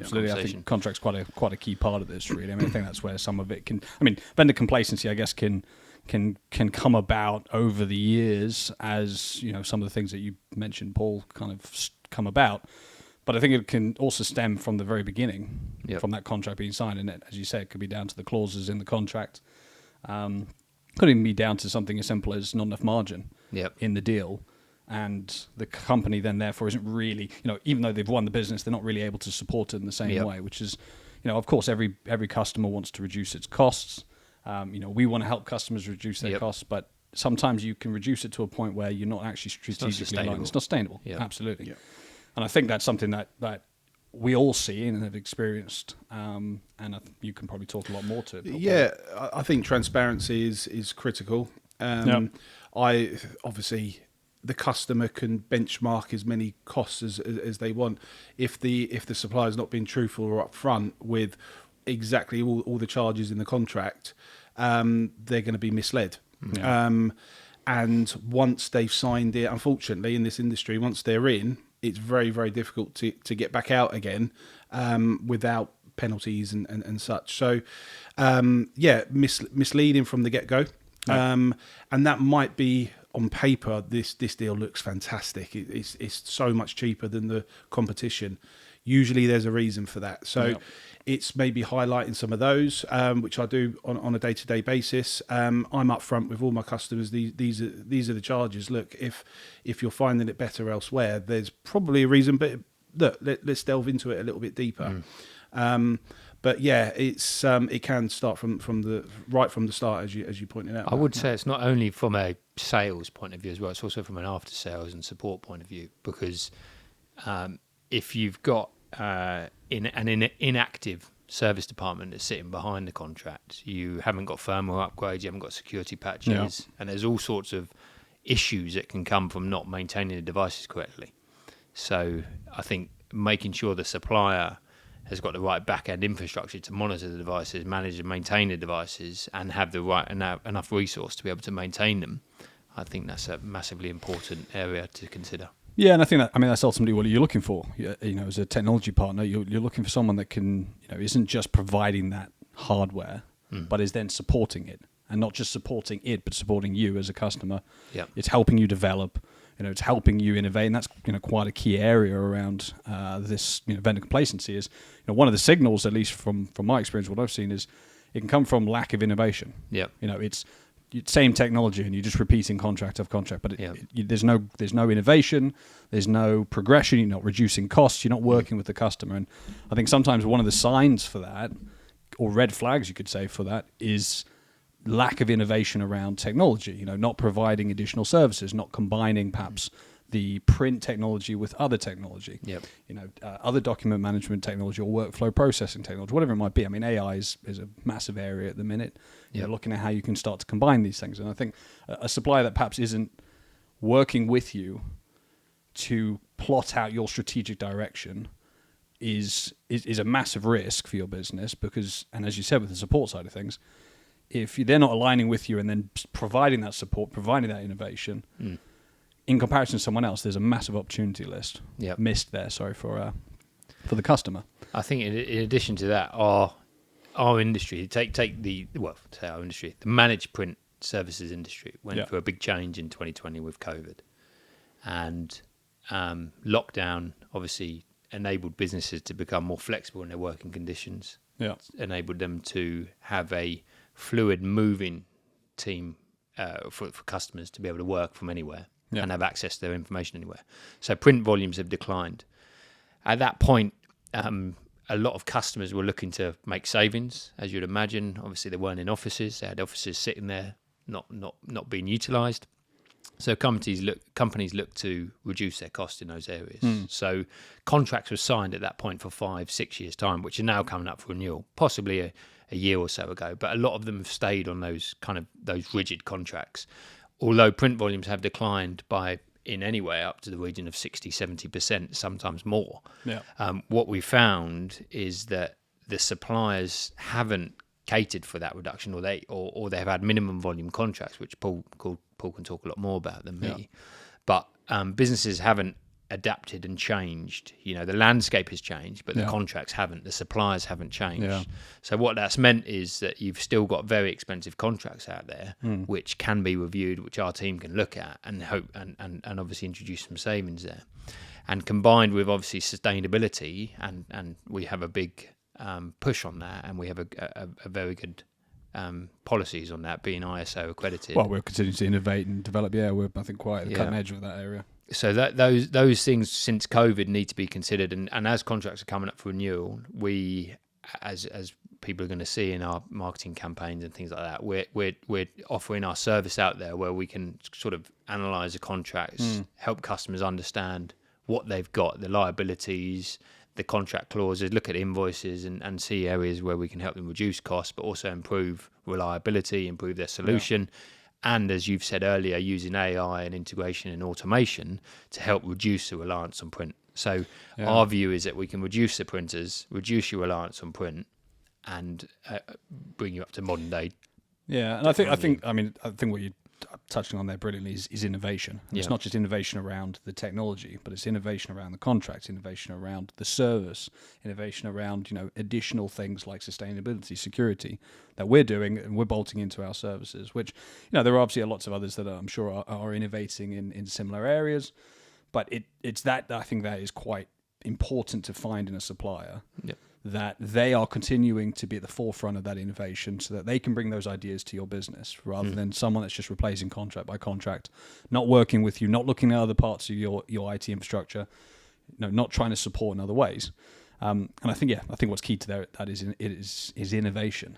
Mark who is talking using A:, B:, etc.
A: absolutely. I think contract's quite a key part of this, really. I mean, I think that's where some of it can. I mean, vendor complacency, I guess, can come about over the years as some of the things that you mentioned, Paul, kind of come about. But I think it can also stem from the very beginning, from that contract being signed. And as you say, it could be down to the clauses in the contract. Could even be down to something as simple as not enough margin in the deal. And the company then therefore isn't really, even though they've won the business, they're not really able to support it in the same way, which is, of course, every customer wants to reduce its costs. We want to help customers reduce their costs, but sometimes you can reduce it to a point where you're not actually strategically aligned. It's not sustainable. Absolutely. Yeah. And I think that's something that we all see and have experienced, and you can probably talk a lot more to it.
B: Yeah, I think transparency is critical. Obviously, the customer can benchmark as many costs as they want. If the supplier's not been truthful or upfront with exactly all the charges in the contract, they're going to be misled. And once they've signed it, unfortunately, in this industry, once they're in, it's very, very difficult to get back out again without penalties and such. So, misleading from the get-go. And that might be, on paper, this deal looks fantastic. It's so much cheaper than the competition. Usually there's a reason for that. So it's maybe highlighting some of those, which I do on a day-to-day basis. I'm upfront with all my customers. These are the charges. Look, if you're finding it better elsewhere, there's probably a reason. But look, let's delve into it a little bit deeper. But yeah, it can start from the start, as you pointed out.
C: I would say it's not only from a sales point of view as well; it's also from an after sales and support point of view. Because if you've got an inactive service department that's sitting behind the contract, you haven't got firmware upgrades, you haven't got security patches, and there's all sorts of issues that can come from not maintaining the devices correctly. So I think making sure the supplier has got the right back-end infrastructure to monitor the devices, manage and maintain the devices, and have the right enough resource to be able to maintain them, I think that's a massively important area to consider.
A: Yeah, and I think that's ultimately what you're looking for. As a technology partner, you're looking for someone that can, isn't just providing that hardware, but is then supporting it, and not just supporting it, but supporting you as a customer. Yeah, it's helping you develop. It's helping you innovate, and that's quite a key area around this vendor complacency. Is one of the signals, at least from my experience, what I've seen is it can come from lack of innovation. Yeah, it's same technology, and you're just repeating contract after contract, but there's no innovation, there's no progression. You're not reducing costs, you're not working with the customer, and I think sometimes one of the signs for that, or red flags you could say for that, is lack of innovation around technology, not providing additional services, not combining perhaps the print technology with other technology, other document management technology or workflow processing technology, whatever it might be. I mean, AI is a massive area at the minute. You're looking at how you can start to combine these things. And I think a supplier that perhaps isn't working with you to plot out your strategic direction is a massive risk for your business because, and as you said with the support side of things, if they're not aligning with you and then providing that support, providing that innovation, in comparison to someone else, there's a massive opportunity list missed there. Sorry for the customer.
C: I think in addition to that, our industry, take our industry, the managed print services industry went through a big change in 2020 with COVID, and lockdown obviously enabled businesses to become more flexible in their working conditions. Yeah, enabled them to have a fluid moving team for customers to be able to work from anywhere and have access to their information anywhere. So print volumes have declined. At that point, a lot of customers were looking to make savings, as you'd imagine. Obviously, they weren't in offices. They had offices sitting there, not being utilised. So companies look to reduce their costs in those areas. So contracts were signed at that point for 5-6 years' time, which are now coming up for renewal, possibly a year or so ago. But a lot of them have stayed on those rigid contracts. Although print volumes have declined by in anywhere up to the region of 60-70%, sometimes more. Yeah. What we found is that the suppliers haven't catered for that reduction, or they have had minimum volume contracts, which Paul can talk a lot more about than me. But businesses haven't adapted and changed. The landscape has changed, but the contracts haven't. The suppliers haven't changed.
A: Yeah.
C: So what that's meant is that you've still got very expensive contracts out there, which can be reviewed, which our team can look at and hope and obviously introduce some savings there. And combined with obviously sustainability, and we have a big push on that, and we have a very good policies on that, being ISO accredited.
A: Well, we're continuing to innovate and develop. Yeah, we're, I think, quite at the cutting edge of that area.
C: So that those things since COVID need to be considered, and as contracts are coming up for renewal, we, as people are going to see in our marketing campaigns and things like that, we're offering our service out there where we can sort of analyse the contracts, help customers understand what they've got, the liabilities, the contract clauses, look at invoices and see areas where we can help them reduce costs, but also improve reliability, improve their solution. And as you've said earlier, using AI and integration and automation to help reduce the reliance on print. So our view is that we can reduce the printers, reduce your reliance on print, and bring you up to modern day.
A: Yeah, and I think what you're touching on there brilliantly is innovation. And it's not just innovation around the technology, but it's innovation around the contracts, innovation around the service, innovation around additional things like sustainability, security that we're doing and we're bolting into our services. Which there are obviously lots of others that I'm sure are innovating in similar areas, but it's that I think that is quite important to find in a supplier.
C: Yep.
A: That they are continuing to be at the forefront of that innovation so that they can bring those ideas to your business rather than someone that's just replacing contract by contract, not working with you, not looking at other parts of your IT infrastructure, not trying to support in other ways. And I think what's key to that is innovation.